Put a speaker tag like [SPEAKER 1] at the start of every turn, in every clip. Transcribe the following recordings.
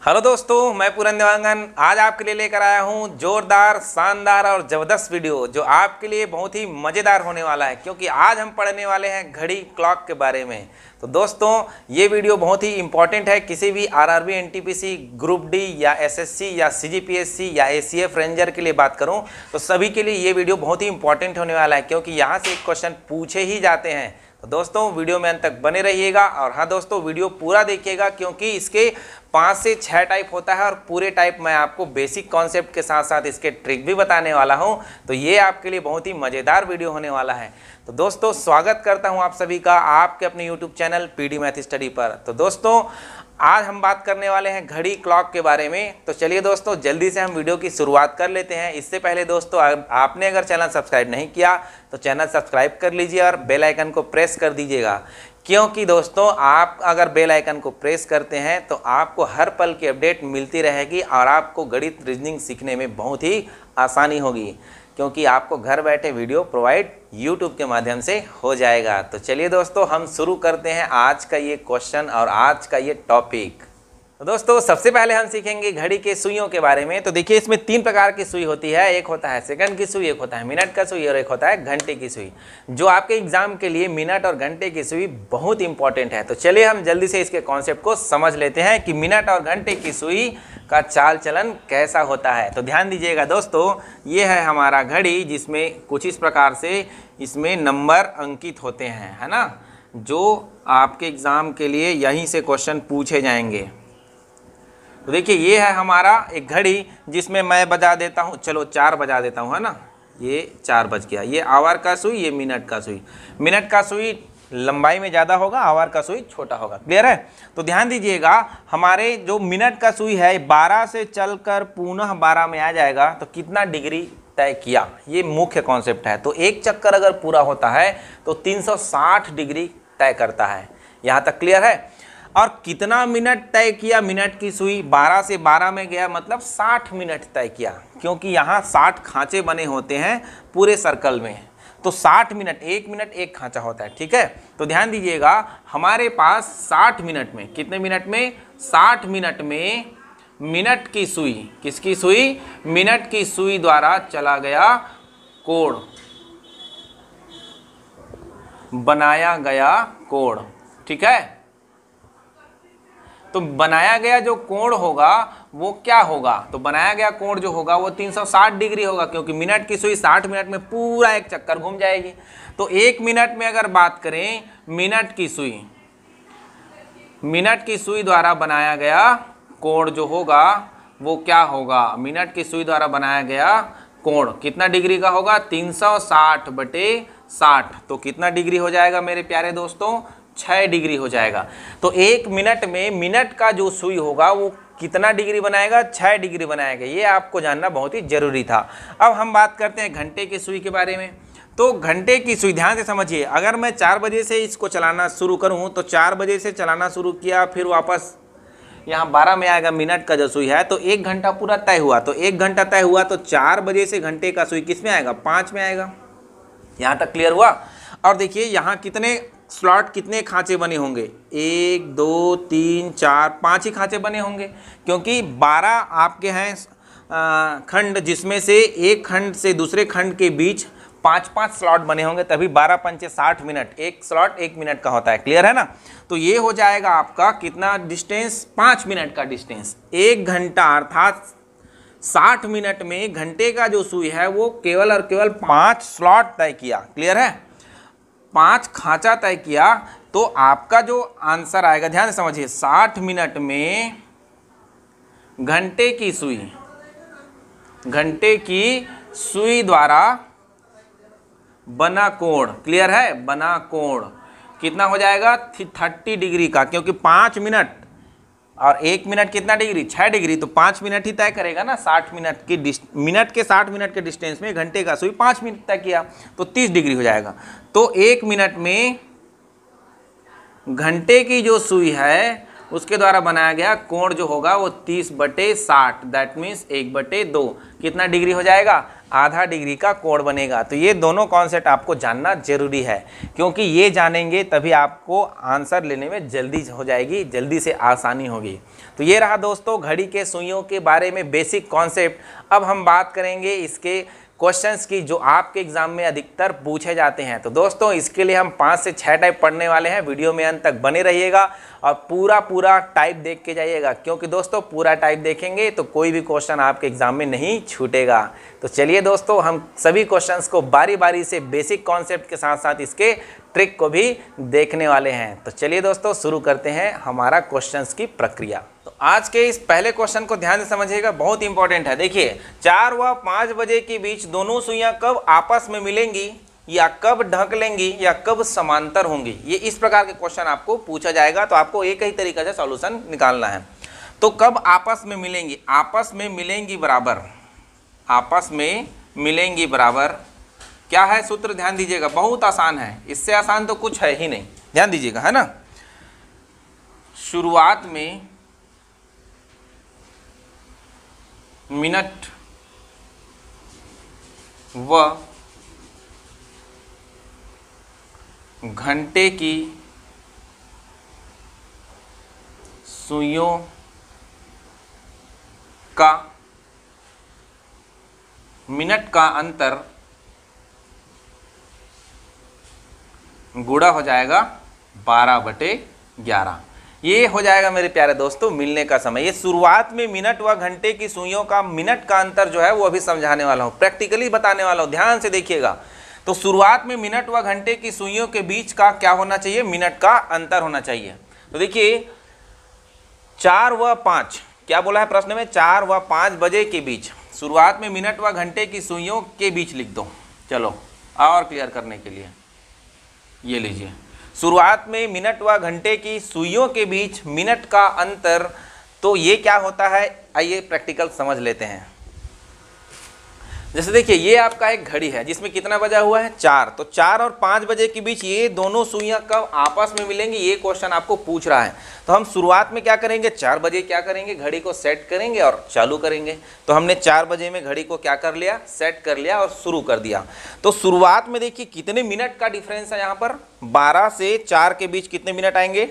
[SPEAKER 1] Hello दोस्तों, मैं पूरन देवांगन आज आपके लिए लेकर आया हूं जोरदार, शानदार और ज़बरदस्त वीडियो जो आपके लिए बहुत ही मज़ेदार होने वाला है, क्योंकि आज हम पढ़ने वाले हैं घड़ी क्लॉक के बारे में। तो दोस्तों ये वीडियो बहुत ही इंपॉर्टेंट है। किसी भी आरआरबी, एनटीपीसी, ग्रुप डी या एसएससी या सीजीपीएससी या एसीएफ रेंजर के लिए बात करूं तो सभी के लिए ये वीडियो बहुत ही इंपॉर्टेंट होने वाला है, क्योंकि यहाँ से एक क्वेश्चन पूछे ही जाते हैं। तो दोस्तों वीडियो में अंत तक बने रहिएगा। और हाँ दोस्तों, वीडियो पूरा देखिएगा, क्योंकि इसके 5 से 6 टाइप होता है और पूरे टाइप मैं आपको बेसिक कॉन्सेप्ट के साथ साथ इसके ट्रिक भी बताने वाला हूं। तो ये आपके लिए बहुत ही मज़ेदार वीडियो होने वाला है। तो दोस्तों स्वागत करता हूं आप सभी का आपके अपने YouTube channel PD math study पर। तो दोस्तों आज हम बात करने वाले हैं घड़ी क्लॉक के बारे में। तो चलिए दोस्तों जल्दी से हम वीडियो की शुरुआत कर लेते हैं। इससे पहले दोस्तों आपने अगर चैनल सब्सक्राइब नहीं किया तो चैनल सब्सक्राइब कर लीजिए और बेल आइकन को प्रेस कर दीजिएगा, क्योंकि दोस्तों आप अगर बेल आइकन को प्रेस करते हैं तो आपको हर पल की अपडेट मिलती रहेगी और आपको गणित रीजनिंग सीखने में बहुत ही आसानी होगी, क्योंकि आपको घर बैठे वीडियो प्रोवाइड YouTube के माध्यम से हो जाएगा। तो चलिए दोस्तों हम शुरू करते हैं आज का ये क्वेश्चन और आज का ये टॉपिक। तो दोस्तों सबसे पहले हम सीखेंगे घड़ी के सुइयों के बारे में। तो देखिए इसमें 3 प्रकार की सुई होती है। एक होता है सेकंड की सुई, एक होता है मिनट का सुई और एक होता है घंटे की सुई। जो आपके एग्जाम के लिए मिनट और घंटे की सुई बहुत इंपॉर्टेंट है। तो चलिए हम जल्दी से इसके कॉन्सेप्ट को समझ लेते हैं कि मिनट और घंटे की सुई का चाल चलन कैसा होता है। तो ध्यान दीजिएगा दोस्तों, ये है हमारा घड़ी जिसमें कुछ इस प्रकार से इसमें नंबर अंकित होते हैं, है ना, जो आपके एग्ज़ाम के लिए यहीं से क्वेश्चन पूछे जाएंगे। तो देखिए ये है हमारा एक घड़ी जिसमें मैं बजा देता हूँ, चलो 4 बजा देता हूँ, है ना, ये 4 बज गया। ये आवर का सुई, ये मिनट का सुई। मिनट का सुई लंबाई में ज़्यादा होगा, आवर का सुई छोटा होगा। क्लियर है? तो ध्यान दीजिएगा, हमारे जो मिनट का सुई है 12 से चलकर पुनः 12 में आ जाएगा तो कितना डिग्री तय किया, ये मुख्य कॉन्सेप्ट है। तो एक चक्कर अगर पूरा होता है तो 360 डिग्री तय करता है। यहाँ तक क्लियर है? और कितना मिनट तय किया, मिनट की सुई 12 से 12 में गया मतलब 60 मिनट तय किया, क्योंकि यहाँ 60 खांचे बने होते हैं पूरे सर्कल में। तो 60 मिनट, 1 मिनट 1 खांचा होता है। ठीक है? तो ध्यान दीजिएगा, हमारे पास 60 मिनट में, कितने मिनट में, 60 मिनट में मिनट की सुई, किसकी सुई, मिनट की सुई द्वारा चला गया कोण, बनाया गया कोण। ठीक है? तो बनाया गया जो कोण होगा वो क्या होगा, तो बनाया गया कोण जो होगा वो 360 डिग्री होगा, क्योंकि मिनट की सुई 60 मिनट में पूरा एक चक्कर घूम जाएगी। तो 1 मिनट में अगर बात करें मिनट की सुई द्वारा बनाया गया कोण जो होगा वो क्या होगा, मिनट की सुई द्वारा बनाया गया कोण कितना डिग्री का होगा, 360/60। तो कितना डिग्री हो जाएगा मेरे प्यारे दोस्तों, 6 डिग्री हो जाएगा। तो 1 मिनट में मिनट का जो सुई होगा वो कितना डिग्री बनाएगा, 6 डिग्री बनाएगा। ये आपको जानना बहुत ही जरूरी था। अब हम बात करते हैं घंटे की सुई के बारे में। तो घंटे की सुई ध्यान से समझिए, अगर मैं 4 बजे से इसको चलाना शुरू करूं तो 4 बजे से चलाना शुरू किया, फिर वापस यहाँ 12 में आएगा मिनट का जो सुई है, तो 1 घंटा पूरा तय हुआ। तो 1 घंटा तय हुआ तो 4 बजे से घंटे का सुई किस में आएगा, 5 में आएगा। यहाँ तक क्लियर हुआ? और देखिए यहाँ कितने स्लॉट, कितने खांचे बने होंगे, 1 2 3 4 5 ही खांचे बने होंगे, क्योंकि 12 आपके हैं खंड, जिसमें से एक खंड से दूसरे खंड के बीच 5-5 स्लॉट बने होंगे, तभी 12 पंचे 60 मिनट, एक स्लॉट 1 मिनट का होता है। क्लियर है ना? तो ये हो जाएगा आपका कितना डिस्टेंस, 5 मिनट का डिस्टेंस। 1 घंटा अर्थात 60 मिनट में घंटे का जो सुई है वो केवल और केवल 5 स्लॉट तय किया। क्लियर है? 5 खांचा तय किया। तो आपका जो आंसर आएगा, ध्यान से समझिए, 60 मिनट में घंटे की सुई द्वारा बना कोण, क्लियर है, बना कोण कितना हो जाएगा, 30 डिग्री का, क्योंकि 5 मिनट और 1 मिनट कितना डिग्री, 6 डिग्री। तो 5 मिनट ही तय करेगा ना, 60 मिनट की मिनट के 60 मिनट के डिस्टेंस में घंटे का सुई 5 मिनट तय किया तो 30 डिग्री हो जाएगा। तो 1 मिनट में घंटे की जो सुई है उसके द्वारा बनाया गया कोण जो होगा वो 30/60, दैट मीन्स 1/2 कितना डिग्री हो जाएगा। आधा डिग्री का कोण बनेगा। तो ये दोनों कॉन्सेप्ट आपको जानना जरूरी है, क्योंकि ये जानेंगे तभी आपको आंसर लेने में जल्दी हो जाएगी, जल्दी से आसानी होगी। तो ये रहा दोस्तों घड़ी के सुइयों के बारे में बेसिक कॉन्सेप्ट। अब हम बात करेंगे इसके क्वेश्चंस की जो आपके एग्जाम में अधिकतर पूछे जाते हैं। तो दोस्तों इसके लिए हम 5 से 6 टाइप पढ़ने वाले हैं। वीडियो में अंत तक बने रहिएगा और पूरा टाइप देख के जाइएगा, क्योंकि दोस्तों पूरा टाइप देखेंगे तो कोई भी क्वेश्चन आपके एग्जाम में नहीं छूटेगा। तो चलिए दोस्तों हम सभी क्वेश्चंस को बारी बारी से बेसिक कॉन्सेप्ट के साथ साथ इसके ट्रिक को भी देखने वाले हैं। तो चलिए दोस्तों शुरू करते हैं हमारा क्वेश्चंस की प्रक्रिया। तो आज के इस पहले क्वेश्चन को ध्यान से समझिएगा, बहुत इंपॉर्टेंट है। देखिए 4 व 5 बजे के बीच दोनों सुइयां कब आपस में मिलेंगी, या कब ढक लेंगी, या कब समांतर होंगी, ये इस प्रकार के क्वेश्चन आपको पूछा जाएगा। तो आपको एक ही तरीका से सॉल्यूशन निकालना है। तो कब आपस में मिलेंगी, आपस में मिलेंगी बराबर, आपस में मिलेंगी बराबर क्या है सूत्र, ध्यान दीजिएगा, बहुत आसान है, इससे आसान तो कुछ है ही नहीं, ध्यान दीजिएगा, है ना। शुरुआत में मिनट व घंटे की सुइयों का मिनट का अंतर गुणा हो जाएगा 12/11। ये हो जाएगा मेरे प्यारे दोस्तों मिलने का समय। ये शुरुआत में मिनट व घंटे की सुइयों का मिनट का अंतर जो है वो अभी समझाने वाला हूँ, प्रैक्टिकली बताने वाला हूँ, ध्यान से देखिएगा। तो शुरुआत में मिनट व घंटे की सुइयों के बीच का क्या होना चाहिए, मिनट का अंतर होना चाहिए। तो देखिए 4 व 5, क्या बोला है प्रश्न में, 4 व 5 बजे के बीच। शुरुआत में मिनट व घंटे की सुइयों के बीच लिख दो। चलो और क्लियर करने के लिए ये लीजिए, शुरुआत में मिनट व घंटे की सुइयों के बीच मिनट का अंतर, तो ये क्या होता है, आइए प्रैक्टिकल समझ लेते हैं। जैसे देखिए ये आपका एक घड़ी है जिसमें कितना बजा हुआ है, 4। तो 4 और 5 बजे के बीच ये दोनों सुइयां कब आपस में मिलेंगी, ये क्वेश्चन आपको पूछ रहा है। तो हम शुरुआत में क्या करेंगे, 4 बजे क्या करेंगे, घड़ी को सेट करेंगे और चालू करेंगे। तो हमने 4 बजे में घड़ी को क्या कर लिया, सेट कर लिया और शुरू कर दिया। तो शुरुआत में देखिए कितने मिनट का डिफरेंस है यहाँ पर, 12 से 4 के बीच कितने मिनट आएंगे,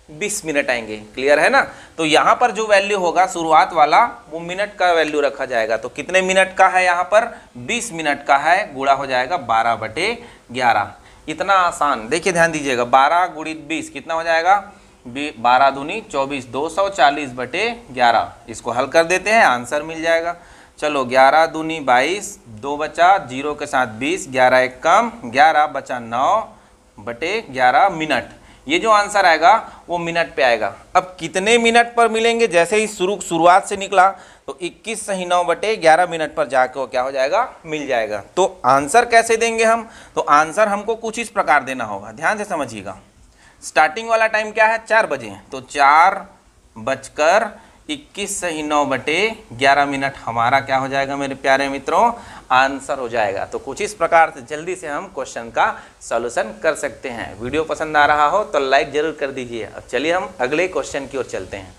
[SPEAKER 1] 20 मिनट आएंगे, क्लियर है ना। तो यहाँ पर जो वैल्यू होगा शुरुआत वाला वो मिनट का वैल्यू रखा जाएगा। तो कितने मिनट का है यहाँ पर, 20 मिनट का है, गुणा हो जाएगा 12/11। इतना आसान, देखिए ध्यान दीजिएगा, 12 × 20 कितना हो जाएगा, 12 दूनी 24, 240/11। इसको हल कर देते हैं, आंसर मिल जाएगा। चलो 11 दूनी 22, 2 बचा, 0 के साथ 20, 11 एक कम, 11 बचा 9/11 मिनट। ये जो आंसर आएगा वो मिनट पे आएगा। अब कितने मिनट पर मिलेंगे, जैसे ही शुरुआत से निकला तो 21 सही 9/11 मिनट पर जाकर क्या हो जाएगा, मिल जाएगा। तो आंसर कैसे देंगे हम, तो आंसर हमको कुछ इस प्रकार देना होगा, ध्यान से समझिएगा। स्टार्टिंग वाला टाइम क्या है, 4 बजे, तो 4:21 सही 9/11 मिनट हमारा क्या हो जाएगा मेरे प्यारे मित्रों, आंसर हो जाएगा। तो कुछ इस प्रकार से जल्दी से हम क्वेश्चन का सॉल्यूशन कर सकते हैं। वीडियो पसंद आ रहा हो तो लाइक जरूर कर दीजिए। अब चलिए हम अगले क्वेश्चन की ओर चलते हैं।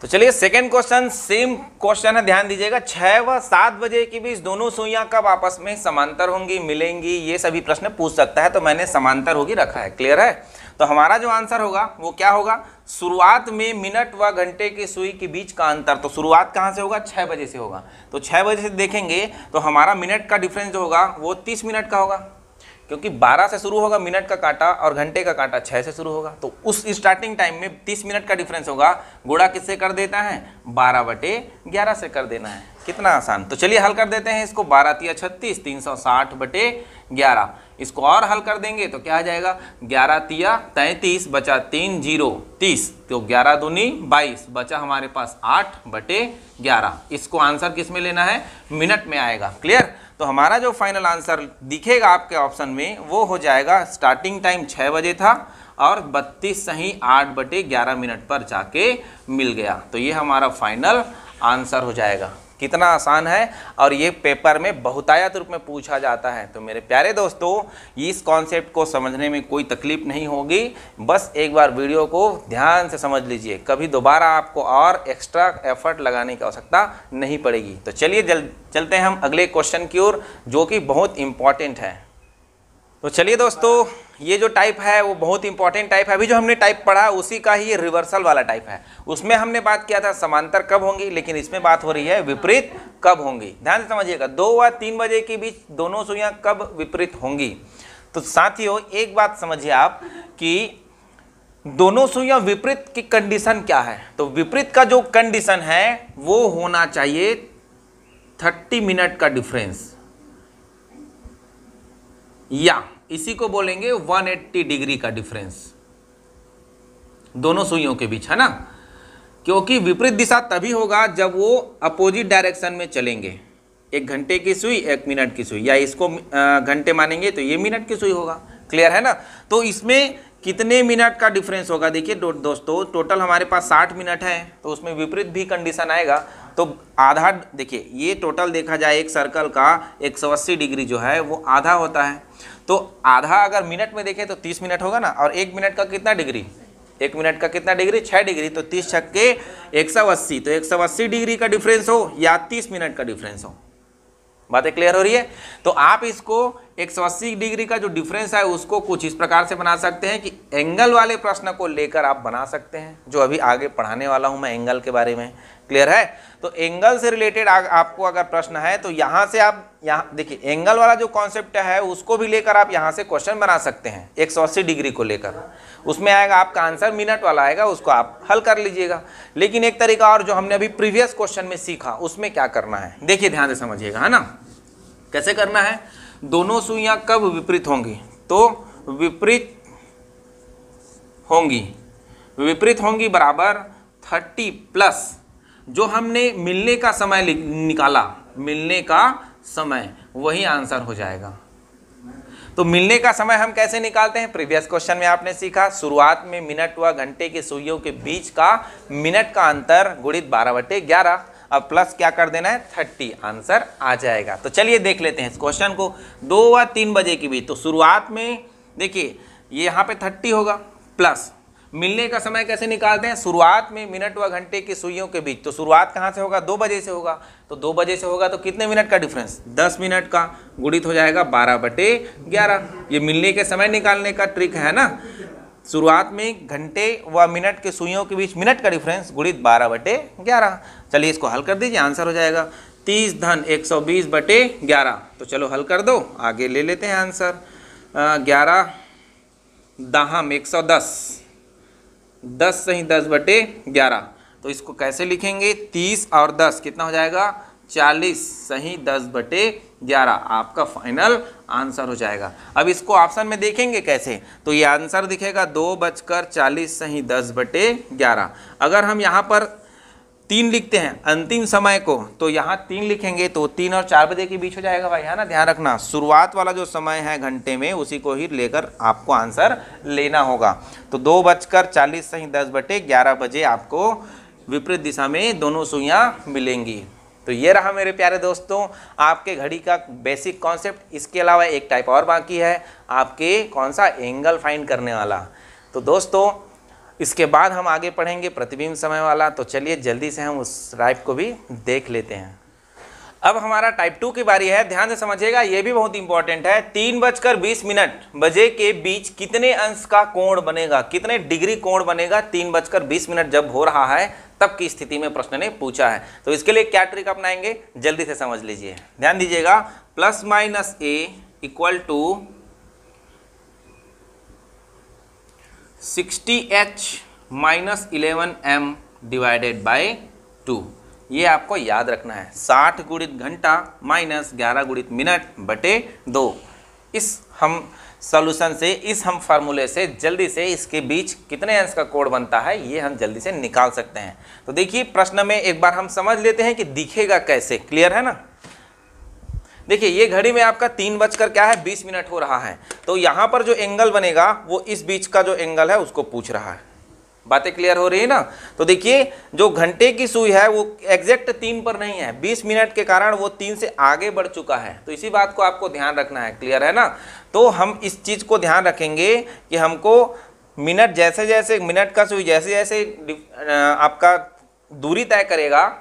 [SPEAKER 1] तो चलिए सेकंड क्वेश्चन सेम क्वेश्चन है, ध्यान दीजिएगा। 6 व 7 बजे के बीच दोनों सुइयां कब आपस में समांतर होंगी, मिलेंगी, ये सभी प्रश्न पूछ सकता है। तो मैंने समांतर होगी रखा है, क्लियर है। तो हमारा जो आंसर होगा वो क्या होगा, शुरुआत में मिनट व घंटे की सुई के बीच का अंतर। तो शुरुआत कहाँ से होगा, 6 बजे से होगा। तो 6 बजे से देखेंगे तो हमारा मिनट का डिफरेंस जो होगा वो 30 मिनट का होगा, क्योंकि 12 से शुरू होगा मिनट का कांटा और घंटे का कांटा 6 से शुरू होगा। तो उस स्टार्टिंग टाइम में 30 मिनट का डिफरेंस होगा, गुणा किससे कर देता है, 12/11 से कर देना है। कितना आसान। तो चलिए हल कर देते हैं इसको, 12 × 36, 360/11। इसको और हल कर देंगे तो क्या आ जाएगा, 11 × 33 बचा 3 0 30, तो 11 दूनी 22 बचा हमारे पास 8/11। इसको आंसर किस में लेना है, मिनट में आएगा, क्लियर। तो हमारा जो फाइनल आंसर दिखेगा आपके ऑप्शन में वो हो जाएगा, स्टार्टिंग टाइम 6 बजे था और 32 सही 8/11 मिनट पर जाके मिल गया। तो ये हमारा फाइनल आंसर हो जाएगा। कितना आसान है और ये पेपर में बहुतायत रूप में पूछा जाता है। तो मेरे प्यारे दोस्तों, इस कॉन्सेप्ट को समझने में कोई तकलीफ नहीं होगी, बस एक बार वीडियो को ध्यान से समझ लीजिए, कभी दोबारा आपको और एक्स्ट्रा एफर्ट लगाने की आवश्यकता नहीं पड़ेगी। तो चलिए चलते हैं हम अगले क्वेश्चन की ओर, जो कि बहुत इंपॉर्टेंट है। तो चलिए दोस्तों, ये जो टाइप है वो बहुत इंपॉर्टेंट टाइप है। अभी जो हमने टाइप पढ़ा उसी का ही रिवर्सल वाला टाइप है। उसमें हमने बात किया था समांतर कब होंगी, लेकिन इसमें बात हो रही है विपरीत कब होंगी। ध्यान से समझिएगा, 2 व 3 बजे के बीच दोनों सुइयां कब विपरीत होंगी। तो साथियों, एक बात समझिए आप कि दोनों सुइयां विपरीत की कंडीशन क्या है। तो विपरीत का जो कंडीशन है वो होना चाहिए 30 मिनट का डिफरेंस, या इसी को बोलेंगे 180 डिग्री का डिफरेंस दोनों सुइयों के बीच, है ना। क्योंकि विपरीत दिशा तभी होगा जब वो अपोजिट डायरेक्शन में चलेंगे। 1 घंटे की सुई 1 मिनट की सुई, या इसको घंटे मानेंगे तो ये मिनट की सुई होगा। क्लियर है ना। तो इसमें कितने मिनट का डिफरेंस होगा, देखिए दोस्तों, टोटल हमारे पास 60 मिनट है, तो उसमें विपरीत भी कंडीशन आएगा। तो आधा, देखिए ये टोटल देखा जाए एक सर्कल का 180 डिग्री जो है वो आधा होता है। तो आधा अगर मिनट में देखें तो 30 मिनट होगा ना, और 1 मिनट का कितना डिग्री, 1 मिनट का कितना डिग्री, 6 डिग्री। तो 30 छक्के 180, तो 180 डिग्री का डिफरेंस हो या 30 मिनट का डिफरेंस हो। बातें क्लियर हो रही है। तो आप इसको 180 डिग्री का जो डिफरेंस है उसको कुछ इस प्रकार से बना सकते हैं कि एंगल वाले प्रश्न को लेकर आप बना सकते हैं, जो अभी आगे पढ़ाने वाला हूं मैं एंगल के बारे में। क्लियर है। तो एंगल से रिलेटेड आपको अगर प्रश्न है तो यहाँ से आप यहाँ देखिए, एंगल वाला जो कॉन्सेप्ट है उसको भी लेकर आप यहाँ से क्वेश्चन बना सकते हैं 180 डिग्री को लेकर। उसमें आएगा आपका आंसर मिनट वाला आएगा, उसको आप हल कर लीजिएगा। लेकिन एक तरीका और जो हमने अभी प्रीवियस क्वेश्चन में सीखा, उसमें क्या करना है देखिए, ध्यान से समझिएगा, है ना। कैसे करना है, दोनों सुइयां कब विपरीत होंगी, तो विपरीत होंगी बराबर 30 प्लस जो हमने मिलने का समय निकाला, मिलने का समय, वही आंसर हो जाएगा। तो मिलने का समय हम कैसे निकालते हैं, प्रीवियस क्वेश्चन में आपने सीखा, शुरुआत में मिनट व घंटे की सुइयों के बीच का मिनट का अंतर गुणित 12/11, अब प्लस क्या कर देना है 30, आंसर आ जाएगा। तो चलिए देख लेते हैं इस क्वेश्चन को। 2 व 3 बजे के बीच, तो शुरुआत में देखिए ये यहाँ पे 30 होगा, प्लस मिलने का समय कैसे निकालते हैं, शुरुआत में मिनट व घंटे की सुइयों के बीच। तो शुरुआत कहाँ से होगा, 2 बजे से होगा। तो 2 बजे से होगा तो कितने मिनट का डिफरेंस, 10 मिनट का, गुणित हो जाएगा 12/11। ये मिलने के समय निकालने का ट्रिक है ना। शुरुआत में घंटे व मिनट के सुइयों के बीच मिनट का डिफरेंस गुणित 12/11। चलिए इसको हल कर दीजिए, आंसर हो जाएगा 30 धन 120/11। तो चलो हल कर दो, आगे ले लेते हैं आंसर। 11 दाहम 110, 10 सही 10/11। तो इसको कैसे लिखेंगे, 30 और 10 कितना हो जाएगा, 40 सही 10/11, आपका फाइनल आंसर हो जाएगा। अब इसको ऑप्शन में देखेंगे कैसे, तो ये आंसर दिखेगा 2:40 सही 10/11। अगर हम यहाँ पर 3 लिखते हैं अंतिम समय को, तो यहाँ 3 लिखेंगे तो 3 और 4 बजे के बीच हो जाएगा भाई, है ना। ध्यान रखना, शुरुआत वाला जो समय है घंटे में उसी को ही लेकर आपको आंसर लेना होगा। तो 2:40 सही 10/11 बजे आपको विपरीत दिशा में दोनों सुइयां मिलेंगी। तो ये रहा मेरे प्यारे दोस्तों आपके घड़ी का बेसिक कॉन्सेप्ट। इसके अलावा एक टाइप और बाकी है आपके, कौन सा, एंगल फाइंड करने वाला। तो दोस्तों इसके बाद हम आगे पढ़ेंगे प्रतिबिंब समय वाला। तो चलिए जल्दी से हम उस टाइप को भी देख लेते हैं। अब हमारा टाइप 2 की बारी है। ध्यान से समझिएगा, ये भी बहुत इंपॉर्टेंट है। 3:20 बजे के बीच कितने अंश का कोण बनेगा, कितने डिग्री कोण बनेगा 3:20 जब हो रहा है तब की स्थिति में प्रश्न ने पूछा है। तो इसके लिए क्या ट्रिक अपनाएंगे जल्दी से समझ लीजिए, ध्यान दीजिएगा। +-a = 60h - 11m / 2। ये आपको याद रखना है। 60 गुणित घंटा माइनस 11 गुणित मिनट बटे 2। इस हम सॉल्यूशन से, इस हम फार्मूले से जल्दी से इसके बीच कितने अंश का कोण बनता है ये हम जल्दी से निकाल सकते हैं। तो देखिए प्रश्न में एक बार हम समझ लेते हैं कि दिखेगा कैसे। क्लियर है ना। देखिए ये घड़ी में आपका 3:20 हो रहा है। तो यहाँ पर जो एंगल बनेगा वो इस बीच का जो एंगल है उसको पूछ रहा है। बातें क्लियर हो रही है ना। तो देखिए जो घंटे की सुई है वो एग्जैक्ट 3 पर नहीं है, 20 मिनट के कारण वो 3 से आगे बढ़ चुका है। तो इसी बात को आपको ध्यान रखना है, क्लियर है ना। तो हम इस चीज़ को ध्यान रखेंगे कि हमको मिनट जैसे जैसे मिनट का सुई जैसे जैसे आपका दूरी तय करेगा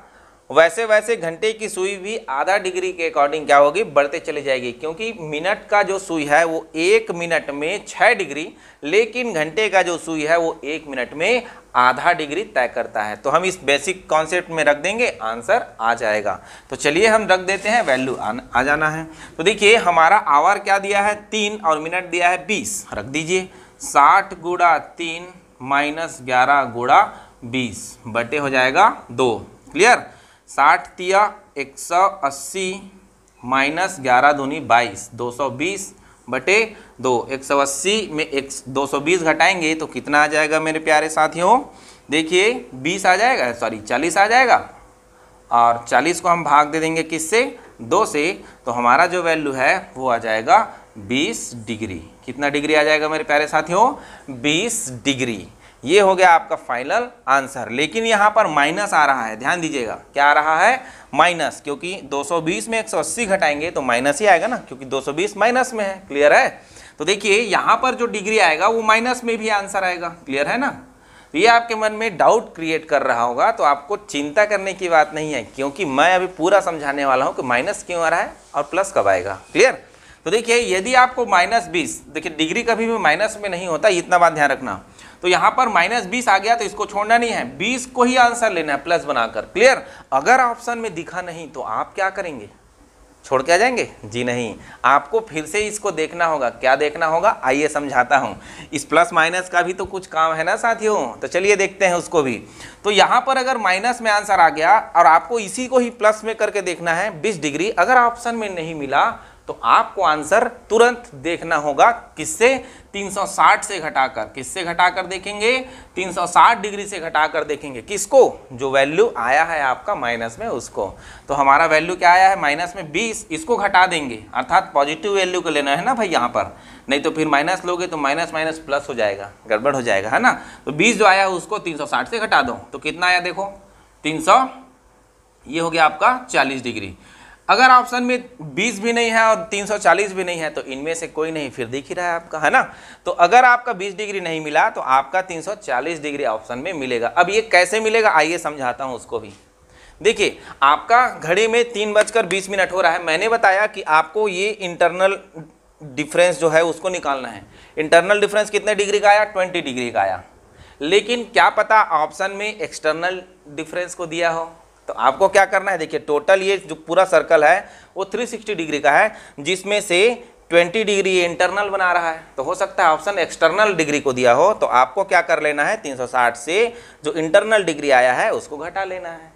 [SPEAKER 1] वैसे वैसे घंटे की सुई भी आधा डिग्री के अकॉर्डिंग क्या होगी, बढ़ते चली जाएगी। क्योंकि मिनट का जो सुई है वो 1 मिनट में 6 डिग्री, लेकिन घंटे का जो सुई है वो 1 मिनट में आधा डिग्री तय करता है। तो हम इस बेसिक कॉन्सेप्ट में रख देंगे, आंसर आ जाएगा। तो चलिए हम रख देते हैं, वैल्यू आ जाना है। तो देखिए हमारा आवर क्या दिया है 3 और मिनट दिया है 20, रख दीजिए 60 गुणा 3 माइनस 11 गुणा 20 बटे हो जाएगा 2, क्लियर। 60 तिया 180 माइनस 11 दूनी 22, 220 बटे 2। 180 में 220 घटाएंगे तो कितना आ जाएगा मेरे प्यारे साथियों, देखिए 20 आ जाएगा, सॉरी 40 आ जाएगा। और 40 को हम भाग दे देंगे किससे, 2 से, तो हमारा जो वैल्यू है वो आ जाएगा 20 डिग्री। कितना डिग्री आ जाएगा मेरे प्यारे साथियों, 20 डिग्री। ये हो गया आपका फाइनल आंसर। लेकिन यहाँ पर माइनस आ रहा है, ध्यान दीजिएगा, क्या आ रहा है, माइनस, क्योंकि 220 में 180 घटाएंगे तो माइनस ही आएगा ना, क्योंकि 220 माइनस में है, क्लियर है। तो देखिए यहाँ पर जो डिग्री आएगा वो माइनस में भी आंसर आएगा, क्लियर है ना। तो ये आपके मन में डाउट क्रिएट कर रहा होगा, तो आपको चिंता करने की बात नहीं है, क्योंकि मैं अभी पूरा समझाने वाला हूँ कि माइनस क्यों आ रहा है और प्लस कब आएगा, क्लियर। तो देखिए यदि आपको -20, देखिए डिग्री कभी भी माइनस में नहीं होता, इतना बात ध्यान रखना। तो यहाँ पर -20 आ गया तो इसको छोड़ना नहीं है, 20 को ही आंसर लेना है प्लस बनाकर, क्लियर। अगर ऑप्शन में दिखा नहीं तो आप क्या करेंगे, छोड़ के आ जाएंगे, जी नहीं, आपको फिर से इसको देखना होगा। क्या देखना होगा, आइए समझाता हूँ। इस प्लस माइनस का भी तो कुछ काम है ना साथियों, तो चलिए देखते हैं उसको भी। तो यहाँ पर अगर माइनस में आंसर आ गया और आपको इसी को ही प्लस में करके देखना है 20 डिग्री, अगर ऑप्शन में नहीं मिला तो आपको आंसर तुरंत देखना होगा किससे, 360 से घटाकर। किससे घटाकर देखेंगे, 360 डिग्री से घटाकर देखेंगे, किसको, जो वैल्यू आया है आपका माइनस में उसको। तो हमारा वैल्यू क्या आया है माइनस में 20, इसको घटा देंगे, अर्थात पॉजिटिव वैल्यू को लेना है ना भाई यहाँ पर, नहीं तो फिर माइनस लोगे तो माइनस माइनस प्लस हो जाएगा, गड़बड़ हो जाएगा, है ना। तो 20 जो आया उसको 360 से घटा दो तो कितना आया, देखो 300, ये हो गया आपका 40 डिग्री। अगर ऑप्शन में 20 भी नहीं है और 340 भी नहीं है तो इनमें से कोई नहीं, फिर दिख ही रहा है आपका, है ना। तो अगर आपका 20 डिग्री नहीं मिला तो आपका 340 डिग्री ऑप्शन में मिलेगा। अब ये कैसे मिलेगा, आइए समझाता हूं उसको भी। देखिए आपका घड़ी में 3:20 हो रहा है, मैंने बताया कि आपको ये इंटरनल डिफरेंस जो है उसको निकालना है। इंटरनल डिफरेंस कितने डिग्री का आया, 20 डिग्री का आया। लेकिन क्या पता ऑप्शन में एक्सटर्नल डिफरेंस को दिया हो, तो आपको क्या करना है, देखिए टोटल ये जो पूरा सर्कल है वो 360 डिग्री का है, जिसमें से 20 डिग्री इंटरनल बना रहा है। तो हो सकता है ऑप्शन एक्सटर्नल डिग्री को दिया हो, तो आपको क्या कर लेना है, 360 से जो इंटरनल डिग्री आया है उसको घटा लेना है।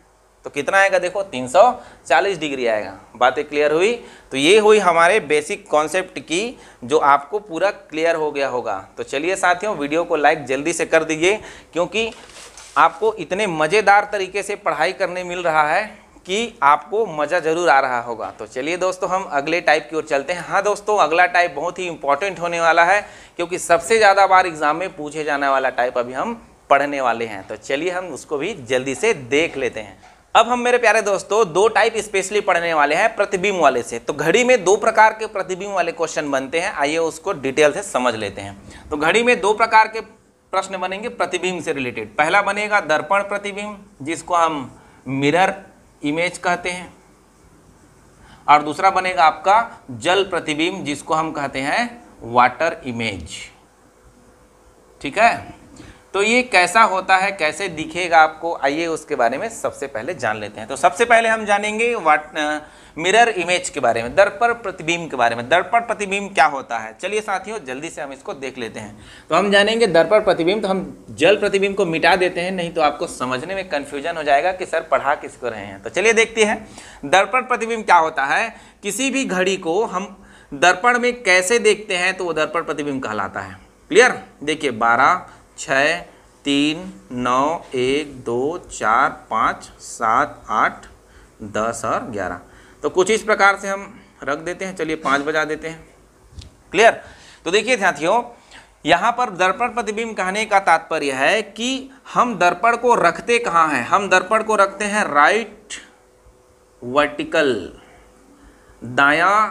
[SPEAKER 1] तो कितना आएगा, देखो 340 डिग्री आएगा। बातें क्लियर हुई। तो ये हुई हमारे बेसिक कॉन्सेप्ट की, जो आपको पूरा क्लियर हो गया होगा। तो चलिए साथियों, वीडियो को लाइक जल्दी से कर दीजिए, क्योंकि आपको इतने मज़ेदार तरीके से पढ़ाई करने मिल रहा है कि आपको मज़ा ज़रूर आ रहा होगा। तो चलिए दोस्तों हम अगले टाइप की ओर चलते हैं। हाँ दोस्तों, अगला टाइप बहुत ही इंपॉर्टेंट होने वाला है, क्योंकि सबसे ज़्यादा बार एग्जाम में पूछे जाने वाला टाइप अभी हम पढ़ने वाले हैं। तो चलिए हम उसको भी जल्दी से देख लेते हैं। अब हम मेरे प्यारे दोस्तों 2 टाइप स्पेशली पढ़ने वाले हैं प्रतिबिंब वाले से। तो घड़ी में 2 प्रकार के प्रतिबिंब वाले क्वेश्चन बनते हैं, आइए उसको डिटेल से समझ लेते हैं। तो घड़ी में 2 प्रकार के प्रश्न बनेंगे प्रतिबिंब से रिलेटेड। पहला बनेगा दर्पण प्रतिबिंब, जिसको हम मिरर इमेज कहते हैं, और दूसरा बनेगा आपका जल प्रतिबिंब, जिसको हम कहते हैं वाटर इमेज। ठीक है, तो ये कैसा होता है, कैसे दिखेगा आपको, आइए उसके बारे में सबसे पहले जान लेते हैं। तो सबसे पहले हम जानेंगे मिरर इमेज के बारे में, दर्पण प्रतिबिंब के बारे में। दर्पण प्रतिबिंब क्या होता है, चलिए साथियों जल्दी से हम इसको देख लेते हैं। तो हम जानेंगे दर्पण प्रतिबिंब। तो हम जल प्रतिबिंब को मिटा देते हैं, नहीं तो आपको समझने में कन्फ्यूजन हो जाएगा कि सर पढ़ा किसको रहे हैं। तो चलिए देखते हैं दर्पण प्रतिबिंब क्या होता है। किसी भी घड़ी को हम दर्पण में कैसे देखते हैं तो वो दर्पण प्रतिबिंब कहलाता है। क्लियर, देखिए 12, 6, 3, 9, 1, 2, 4, 5, 7, 8, 10 और 11। तो कुछ इस प्रकार से हम रख देते हैं। चलिए 5 बजा देते हैं। क्लियर। तो देखिए साथियों, यहाँ पर दर्पण प्रतिबिंब कहने का तात्पर्य है कि हम दर्पण को रखते कहाँ हैं, हम दर्पण को रखते हैं राइट वर्टिकल, दायां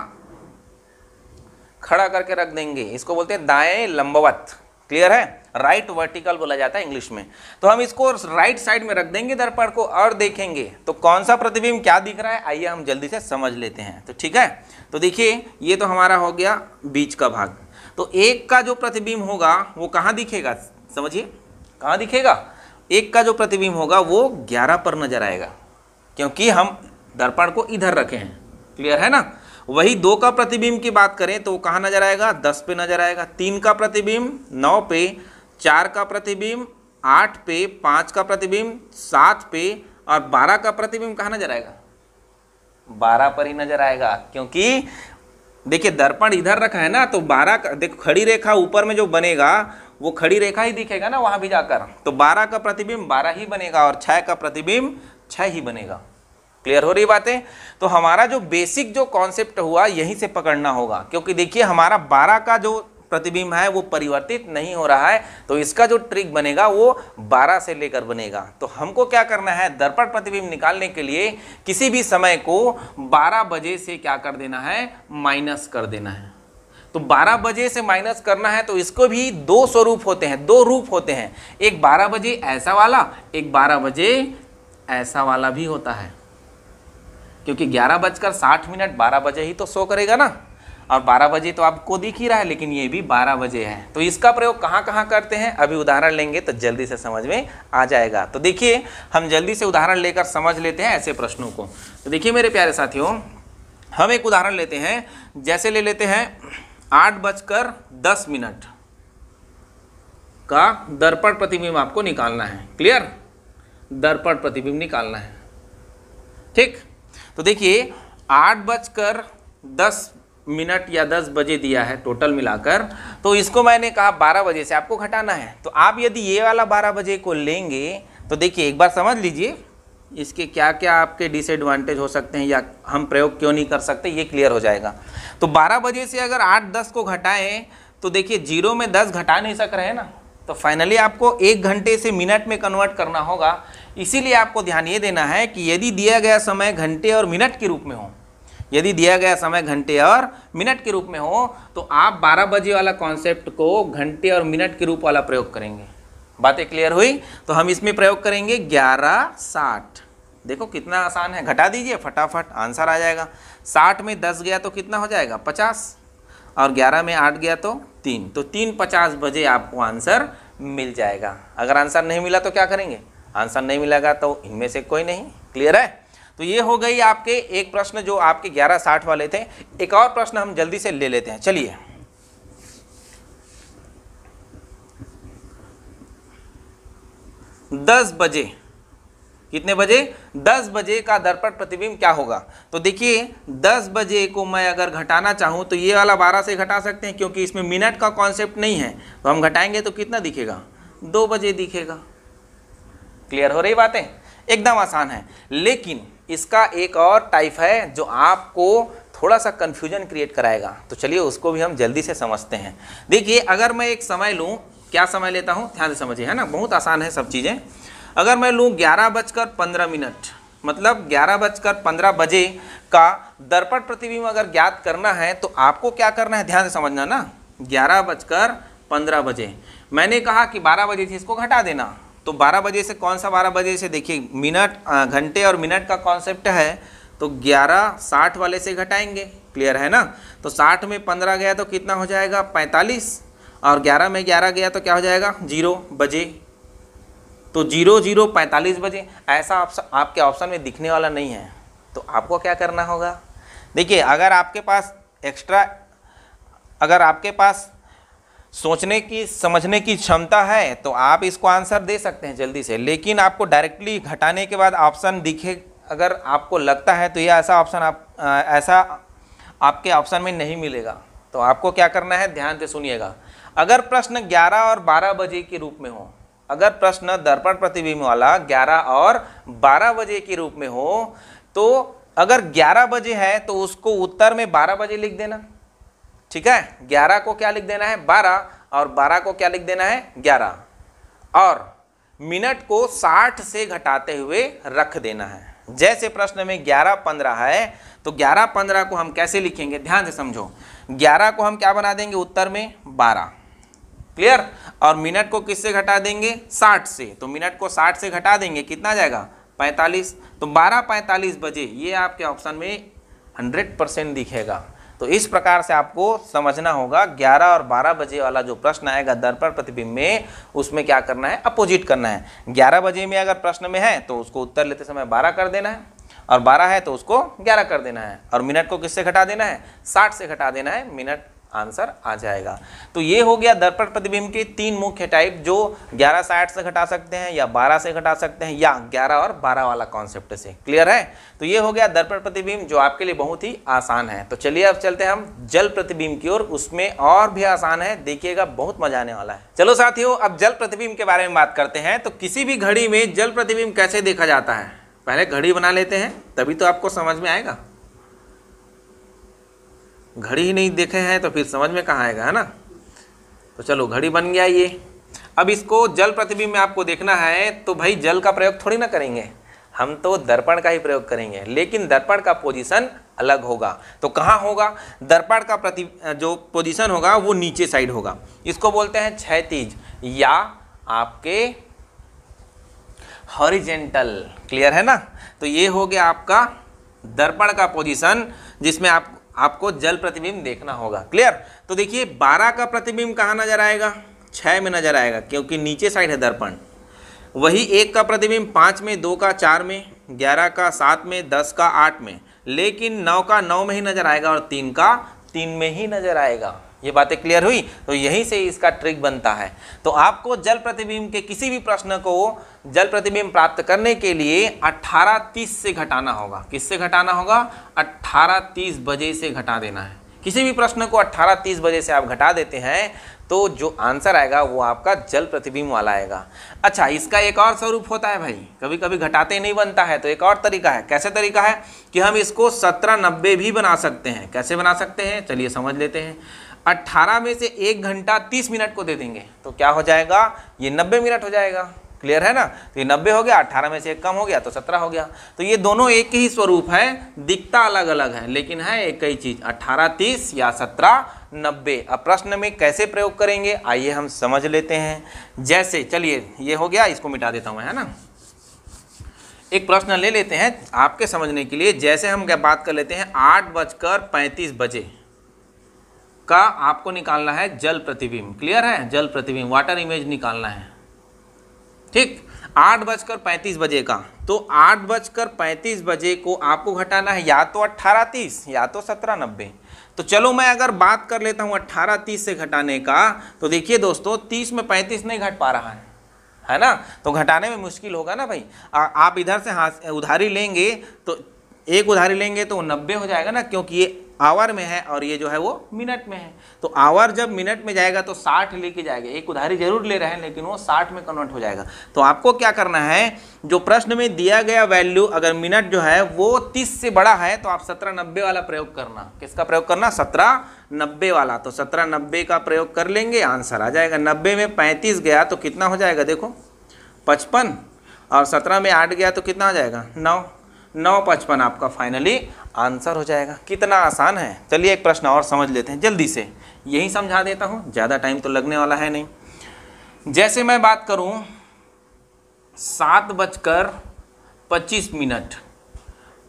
[SPEAKER 1] खड़ा करके रख देंगे, इसको बोलते हैं दाएं लंबवत। क्लियर है, राइट वर्टिकल बोला जाता है इंग्लिश में। तो हम इसको राइट साइड में रख देंगे दर्पण को और देखेंगे तो कौन सा प्रतिबिंब क्या दिख रहा है, आइए हम जल्दी से समझ लेते हैं। तो ठीक है, तो देखिए ये तो हमारा हो गया बीच का भाग। तो एक का जो प्रतिबिंब होगा वो कहाँ दिखेगा, समझिए कहाँ दिखेगा। एक का जो प्रतिबिंब होगा वो 11 पर नजर आएगा, क्योंकि हम दर्पण को इधर रखे हैं। क्लियर है ना। वही 2 का प्रतिबिंब की बात करें तो वो कहाँ नजर आएगा, 10 पे नजर आएगा। 3 का प्रतिबिंब 9 पे, 4 का प्रतिबिंब 8 पे, 5 का प्रतिबिंब 7 पे और 12 का प्रतिबिंब कहाँ नजर आएगा, 12 पर ही नजर आएगा। क्योंकि देखिए दर्पण इधर रखा है ना, तो 12 का देखो खड़ी रेखा ऊपर में जो बनेगा वो खड़ी रेखा ही दिखेगा ना वहां भी जाकर, तो 12 का प्रतिबिंब 12 ही बनेगा और 6 का प्रतिबिंब 6 ही बनेगा। क्लियर हो रही बातें। तो हमारा जो बेसिक जो कॉन्सेप्ट हुआ यहीं से पकड़ना होगा, क्योंकि देखिए हमारा 12 का जो प्रतिबिंब है वो परिवर्तित नहीं हो रहा है, तो इसका जो ट्रिक बनेगा वो 12 से लेकर बनेगा। तो हमको क्या करना है, दर्पण प्रतिबिंब निकालने के लिए किसी भी समय को 12 बजे से क्या कर देना है, माइनस कर देना है। तो 12 बजे से माइनस करना है तो इसको भी 2 स्वरूप होते हैं, 2 रूप होते हैं। एक 12 बजे ऐसा वाला, एक 12 बजे ऐसा वाला भी होता है, क्योंकि 11:60 12 बजे ही तो शो करेगा ना, और 12 बजे तो आपको दिख ही रहा है, लेकिन ये भी 12 बजे है। तो इसका प्रयोग कहाँ कहाँ करते हैं, अभी उदाहरण लेंगे तो जल्दी से समझ में आ जाएगा। तो देखिए हम जल्दी से उदाहरण लेकर समझ लेते हैं ऐसे प्रश्नों को। तो देखिए मेरे प्यारे साथियों, हम एक उदाहरण लेते हैं, जैसे ले लेते हैं 8:10 का दर्पण प्रतिबिंब आपको निकालना है। क्लियर, दर्पण प्रतिबिंब निकालना है। ठीक, तो देखिए 8:10 या 10 बजे दिया है टोटल मिलाकर, तो इसको मैंने कहा 12 बजे से आपको घटाना है। तो आप यदि ये वाला 12 बजे को लेंगे तो देखिए एक बार समझ लीजिए इसके क्या क्या आपके डिसएडवांटेज हो सकते हैं या हम प्रयोग क्यों नहीं कर सकते, ये क्लियर हो जाएगा। तो 12 बजे से अगर 8:10 को घटाएं तो देखिए 0 में 10 घटा नहीं सक रहे हैं ना, तो फाइनली आपको 1 घंटे से मिनट में कन्वर्ट करना होगा। इसीलिए आपको ध्यान ये देना है कि यदि दिया गया समय घंटे और मिनट के रूप में हो, यदि दिया गया समय घंटे और मिनट के रूप में हो तो आप 12 बजे वाला कॉन्सेप्ट को घंटे और मिनट के रूप वाला प्रयोग करेंगे। बातें क्लियर हुई। तो हम इसमें प्रयोग करेंगे 11:60। देखो कितना आसान है, घटा दीजिए फटाफट आंसर आ जाएगा। 60 में 10 गया तो कितना हो जाएगा 50, और 11 में 8 गया तो 3, तो 3:50 बजे आपको आंसर मिल जाएगा। अगर आंसर नहीं मिला तो क्या करेंगे, आंसर नहीं मिलेगा तो इनमें से कोई नहीं। क्लियर है। तो ये हो गई आपके एक प्रश्न जो आपके 11:60 वाले थे। एक और प्रश्न हम जल्दी से ले लेते हैं, चलिए। 10 बजे, कितने बजे, 10 बजे का दर्पण प्रतिबिंब क्या होगा। तो देखिए 10 बजे को मैं अगर घटाना चाहूँ तो ये वाला 12 से घटा सकते हैं, क्योंकि इसमें मिनट का कॉन्सेप्ट नहीं है, तो हम घटाएंगे तो कितना दिखेगा, 2 बजे दिखेगा। क्लियर हो रही बातें, एकदम आसान है। लेकिन इसका एक और टाइप है जो आपको थोड़ा सा कंफ्यूजन क्रिएट कराएगा, तो चलिए उसको भी हम जल्दी से समझते हैं। देखिए अगर मैं एक समय लूँ, क्या समय लेता हूँ ध्यान से समझिए, है ना, बहुत आसान है सब चीज़ें। अगर मैं लूँ 11:15, मतलब 11:15 बजे का दर्पण प्रतिबिंब अगर ज्ञात करना है तो आपको क्या करना है, ध्यान से समझना ना। 11:15 बजे मैंने कहा कि 12 बजे से इसको घटा देना, तो 12 बजे से कौन सा 12 बजे से, देखिए मिनट घंटे और मिनट का कॉन्सेप्ट है, तो 11:60 वाले से घटाएंगे। क्लियर है ना। तो 60 में 15 गया तो कितना हो जाएगा 45, और 11 में 11 गया तो क्या हो जाएगा 0 बजे, तो 00 45 बजे। ऐसा आपके ऑप्शन में दिखने वाला नहीं है, तो आपको क्या करना होगा, देखिए अगर आपके पास एक्स्ट्रा, अगर आपके पास सोचने की समझने की क्षमता है तो आप इसको आंसर दे सकते हैं जल्दी से, लेकिन आपको डायरेक्टली घटाने के बाद ऑप्शन दिखे अगर आपको लगता है तो ये ऐसा ऑप्शन ऐसा आपके ऑप्शन में नहीं मिलेगा। तो आपको क्या करना है, ध्यान से सुनिएगा। अगर प्रश्न 11 और 12 बजे के रूप में हो, अगर प्रश्न दर्पण प्रतिबिंब वाला 11 और 12 बजे के रूप में हो, तो अगर 11 बजे है तो उसको उत्तर में 12 बजे लिख देना। ठीक है, 11 को क्या लिख देना है 12, और 12 को क्या लिख देना है 11, और मिनट को 60 से घटाते हुए रख देना है। जैसे प्रश्न में 11-15 है तो 11-15 को हम कैसे लिखेंगे, ध्यान से समझो। 11 को हम क्या बना देंगे उत्तर में 12, क्लियर, और मिनट को किससे घटा देंगे 60 से, तो मिनट को 60 से घटा देंगे कितना जाएगा 45, तो 12:45 बजे ये आपके ऑप्शन में 100% दिखेगा। तो इस प्रकार से आपको समझना होगा 11 और 12 बजे वाला जो प्रश्न आएगा दर्पण प्रतिबिंब में, उसमें क्या करना है अपोजिट करना है। 11 बजे में अगर प्रश्न में है तो उसको उत्तर लेते समय 12 कर देना है, और 12 है तो उसको 11 कर देना है, और मिनट को किससे घटा देना है 60 से घटा देना है, मिनट आंसर आ जाएगा। तो ये हो गया दर्पण प्रतिबिंब के 3 मुख्य टाइप, जो 11:60 से घटा सकते हैं या 12 से घटा सकते हैं या 11 और 12 वाला कॉन्सेप्ट से, क्लियर है। तो ये हो गया दर्पण प्रतिबिंब जो आपके लिए बहुत ही आसान है। तो चलिए अब चलते हैं हम जल प्रतिबिंब की ओर, उसमें और भी आसान है, देखिएगा बहुत मजा आने वाला है। चलो साथियों अब जल प्रतिबिंब के बारे में बात करते हैं। तो किसी भी घड़ी में जल प्रतिबिंब कैसे देखा जाता है, पहले घड़ी बना लेते हैं तभी तो आपको समझ में आएगा। घड़ी ही नहीं देखे हैं तो फिर समझ में कहाँ आएगा, है ना। तो चलो घड़ी बन गया ये। अब इसको जल प्रतिबिंब में आपको देखना है तो भाई जल का प्रयोग थोड़ी ना करेंगे, हम तो दर्पण का ही प्रयोग करेंगे, लेकिन दर्पण का पोजीशन अलग होगा। तो कहाँ होगा, दर्पण का जो पोजीशन होगा वो नीचे साइड होगा, इसको बोलते हैं क्षैतिज या आपके हॉरिजेंटल, क्लियर है ना। तो ये हो गया आपका दर्पण का पोजीशन जिसमें आपको जल प्रतिबिंब देखना होगा, क्लियर। तो देखिए 12 का प्रतिबिंब कहाँ नजर आएगा 6 में नजर आएगा क्योंकि नीचे साइड है दर्पण। वही 1 का प्रतिबिंब 5 में, 2 का 4 में, 11 का 7 में, 10 का 8 में, लेकिन 9 का 9 में ही नजर आएगा और 3 का 3 में ही नजर आएगा। ये बातें क्लियर हुई। तो यहीं से इसका ट्रिक बनता है। तो आपको जल प्रतिबिंब के किसी भी प्रश्न को जल प्रतिबिंब प्राप्त करने के लिए 18:30 से घटाना होगा। किससे घटाना होगा 18:30 बजे से घटा देना है। किसी भी प्रश्न को 18:30 बजे से आप घटा देते हैं तो जो आंसर आएगा वो आपका जल प्रतिबिंब वाला आएगा। अच्छा, इसका एक और स्वरूप होता है भाई, कभी कभी घटाते नहीं बनता है तो एक और तरीका है। कैसे तरीका है कि हम इसको 17:90 भी बना सकते हैं। कैसे बना सकते हैं चलिए समझ लेते हैं। 18 में से 1 घंटा 30 मिनट को दे देंगे तो क्या हो जाएगा ये 90 मिनट हो जाएगा, क्लियर है ना। तो ये 90 हो गया, 18 में से 1 कम हो गया तो 17 हो गया। तो ये दोनों एक ही स्वरूप है, दिखता अलग अलग है लेकिन है एक ही चीज, 18:30 या 17:90। अब प्रश्न में कैसे प्रयोग करेंगे आइए हम समझ लेते हैं। जैसे चलिए ये हो गया, इसको मिटा देता हूँ, है ना। एक प्रश्न ले लेते हैं आपके समझने के लिए। जैसे हम क्या बात कर लेते हैं 8:35 बजे का आपको निकालना है जल प्रतिबिंब, क्लियर है, जल प्रतिबिंब वाटर इमेज निकालना है, ठीक। 8:35 बजे का, तो 8:35 बजे को आपको घटाना है या तो 18:30 या तो 17:90। तो चलो मैं अगर बात कर लेता हूँ 18:30 से घटाने का, तो देखिए दोस्तों 30 में 35 नहीं घट पा रहा है ना, तो घटाने में मुश्किल होगा ना भाई। आप इधर से हाथ उधारी लेंगे तो एक उधारी लेंगे तो 90 हो जाएगा ना, क्योंकि ये आवर में है और ये जो है वो मिनट में है। तो आवर जब मिनट में जाएगा तो 60 लेके जाएगा, एक उधारी जरूर ले रहे हैं लेकिन वो 60 में कन्वर्ट हो जाएगा। तो आपको क्या करना है, जो प्रश्न में दिया गया वैल्यू अगर मिनट जो है वो 30 से बड़ा है तो आप 17:90 वाला प्रयोग करना। किसका प्रयोग करना 17:90 वाला। तो 17:90 का प्रयोग कर लेंगे, आंसर आ जाएगा। 90 में 35 गया तो कितना हो जाएगा देखो 55, और 17 में 8 गया तो कितना हो जाएगा 9, 9:55 आपका फाइनली आंसर हो जाएगा। कितना आसान है। चलिए एक प्रश्न और समझ लेते हैं जल्दी से, यही समझा देता हूँ, ज़्यादा टाइम तो लगने वाला है नहीं। जैसे मैं बात करूँ 7:25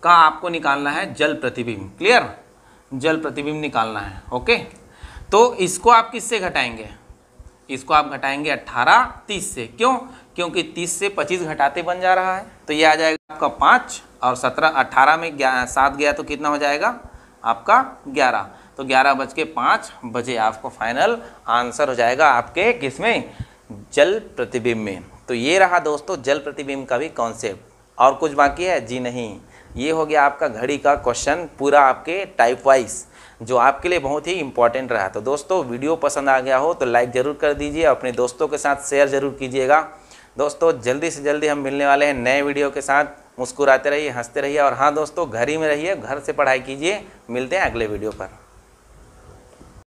[SPEAKER 1] का आपको निकालना है जल प्रतिबिंब, क्लियर, जल प्रतिबिंब निकालना है, ओके। तो इसको आप किससे घटाएंगे, इसको आप घटाएंगे 18:30 से। क्यों, क्योंकि 30 से 25 घटाते बन जा रहा है। तो ये आ जाएगा आपका 5 और 18 में 7 गया तो कितना हो जाएगा आपका 11। तो 11:05 बजे आपको फाइनल आंसर हो जाएगा आपके किसमें जल प्रतिबिंब में। तो ये रहा दोस्तों जल प्रतिबिंब का भी कॉन्सेप्ट। और कुछ बाकी है जी नहीं, ये हो गया आपका घड़ी का क्वेश्चन पूरा आपके टाइप वाइज, जो आपके लिए बहुत ही इंपॉर्टेंट रहा। तो दोस्तों वीडियो पसंद आ गया हो तो लाइक ज़रूर कर दीजिए, अपने दोस्तों के साथ शेयर ज़रूर कीजिएगा। दोस्तों जल्दी से जल्दी हम मिलने वाले हैं नए वीडियो के साथ। मुस्कुराते रहिए, हंसते रहिए, और हाँ दोस्तों घर ही में रहिए, घर से पढ़ाई कीजिए। मिलते हैं अगले वीडियो पर।